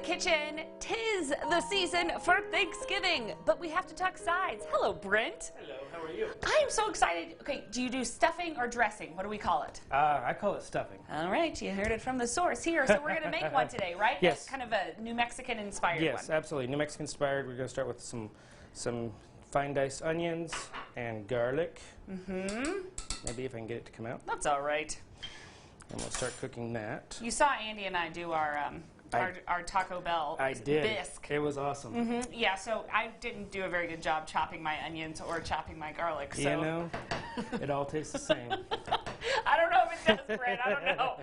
kitchen. 'Tis the season for Thanksgiving, but we have to talk sides. Hello, Brent. Hello, how are you? I am so excited. Okay, do you do stuffing or dressing? What do we call it? I call it stuffing. All right, you heard it from the source here. So we're going to make one today, right? Yes. Kind of a New Mexican inspired one. Yes, absolutely. New Mexican inspired. We're going to start with some fine diced onions and garlic. Mm-hmm. Maybe if I can get it to come out. That's all right. And we'll start cooking that. You saw Andy and I do our Taco Bell bisque. It was awesome. Mm-hmm. Yeah, so I didn't do a very good job chopping my onions or chopping my garlic. So. You know, it all tastes the same. I don't know if it does, Brent. I don't know.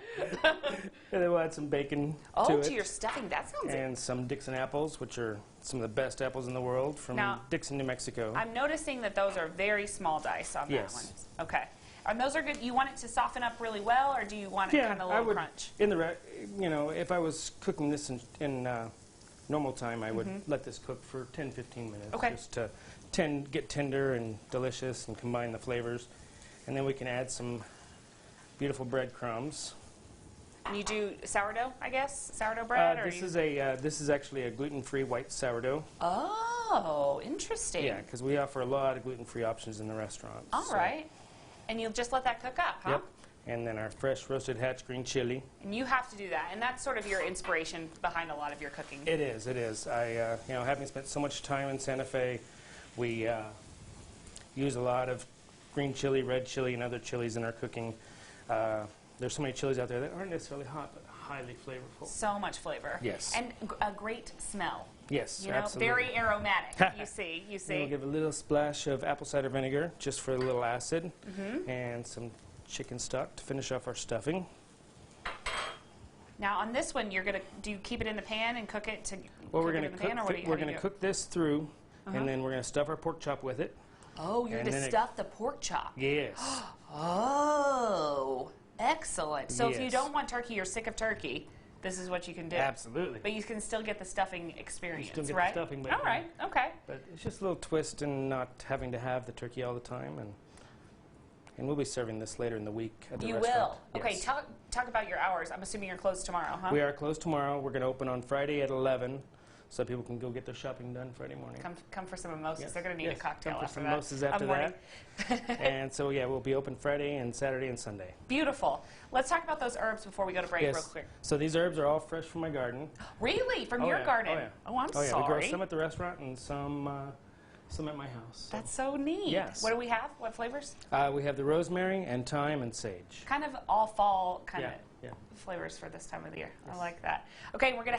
And then we'll add some bacon to it. Oh, to your stuffing. That sounds good. And some Dixon apples, which are some of the best apples in the world from Dixon, New Mexico. I'm noticing that those are very small dice on that one. Okay. And those are good. You want it to soften up really well, or do you want it kind of a little crunch? If I was cooking this in normal time, I would let this cook for 10-15 minutes. Okay. Just to get tender and delicious and combine the flavors. And then we can add some beautiful breadcrumbs. And you do sourdough, I guess? Sourdough bread? This is actually a gluten-free white sourdough. Oh, interesting. Yeah, because we offer a lot of gluten-free options in the restaurant. All right. And you'll just let that cook up, huh? Yep. And then our fresh roasted hatch green chili. And you have to do that, and that's sort of your inspiration behind a lot of your cooking. It is. It is. Having spent so much time in Santa Fe, we use a lot of green chili, red chili, and other chilies in our cooking. There's so many chilies out there that aren't necessarily hot, but highly flavorful. So much flavor. Yes. And a great smell. Yes, you know, absolutely. Very aromatic. You see. We'll give a little splash of apple cider vinegar just for a little acid, and some chicken stock to finish off our stuffing. Now on this one, do you keep it in the pan and cook it to? Well, we're going to cook this through, and then we're going to stuff our pork chop with it. Oh, you're going to stuff the pork chop. Yes. Oh, excellent. So if you don't want turkey, you're sick of turkey, this is what you can do. Absolutely. But you can still get the stuffing experience, still get right? The stuffing, but all right, okay. But it's just a little twist in not having to have the turkey all the time, and we'll be serving this later in the week at the restaurant. You will. Yes. Okay, talk about your hours. I'm assuming you're closed tomorrow, huh? We are closed tomorrow. We're going to open on Friday at 11, so people can go get their shopping done Friday morning. Come for some mimosas. Yes. They're going to need a cocktail come for after some that. Mimosas after that. And so yeah, we'll be open Friday and Saturday and Sunday. Beautiful. Let's talk about those herbs before we go to break real quick. So these herbs are all fresh from my garden. Really? From your garden? Oh, yeah. Oh, I'm sorry. We grow some at the restaurant and some at my house. That's so neat. Yes. What do we have? What flavors? We have the rosemary and thyme and sage. Kind of all fall kind of yeah. flavors for this time of the year. Yes. I like that. Okay, we're going to